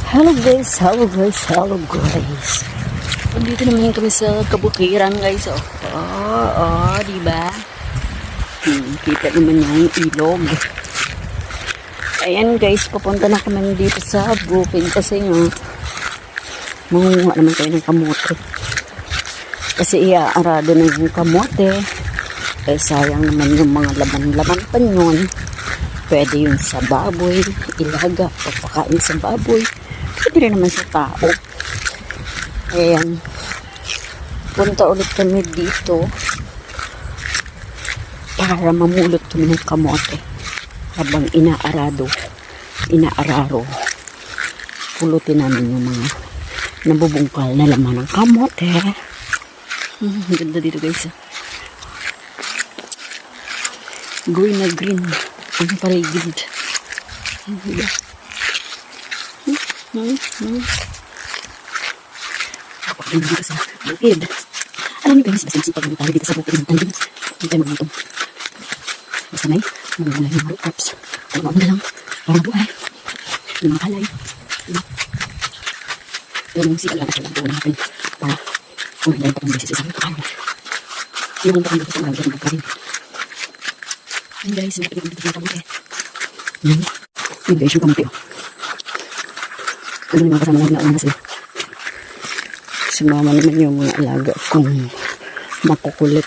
Hello guys, hello guys, hello guys. Dito naman kami sa kabukiran guys. Diba? Kita naman yung ilog. Ayan guys, papunta na kami dito sa bukid kasi nga mangunguha naman tayo ng kamote. Kasi iaarado na yung kamote. Eh sayang naman yung mga laman-laman pa yun. Pwede yun sa baboy, ilaga, pagpakain sa baboy. Pwede rin naman sa tao. Ayan. Punta ulit kami dito para mamulot kami ng kamote. Habang inaararo. Pulutin namin yung mga nabubungkal na laman ng kamote. Ganda dito guys. Green na green. Ang paligid. Ako rin dito sa bukid. Alam niyo guys, basta pag tayo dito sa bukid ng tanding, hindi tayo magulitong. Basta may magulay ng rooftops. Tawag na lang para buhay. Yung mga kalay. Yung sikal lang lang buwan natin para umahin pa kong beses sa kayo. Yung pa kong beses sa mga ganyan magkarin. Ayan guys, yung kapit dito sa kamote. Yan guys, yung kamote. Ano yung mga kasama namin na sila. Si mama naman yung mga alaga kung makukulit.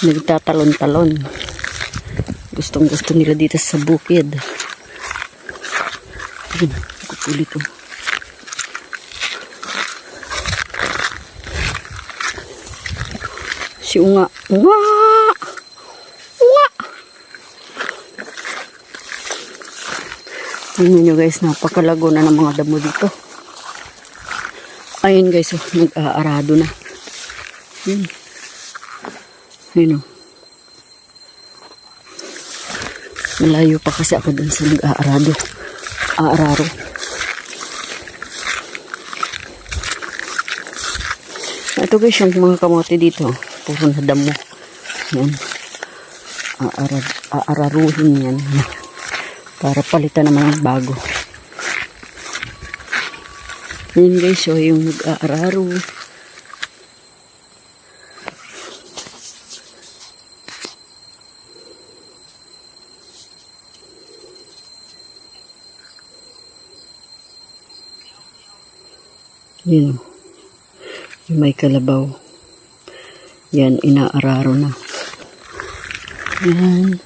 Nagtatalon-talon. Gustong gusto nila dito sa bukid. Ayun, makukulit oh. Si Unga. Tingnan nyo guys, napakalago na ng mga damo dito. Ayun guys, oh, nag-aarado na. Ayun oh. Malayo pa kasi ako dun sa nag-aarado. Aararo. Ito guys, yung mga kamote dito. Puro na damo. Yan. Aararuhin yan. Para palitan naman ng bago. Yan guys, so yung nag-aararo. Yan. Yung may kalabaw. Yan, inaararo na. Yan.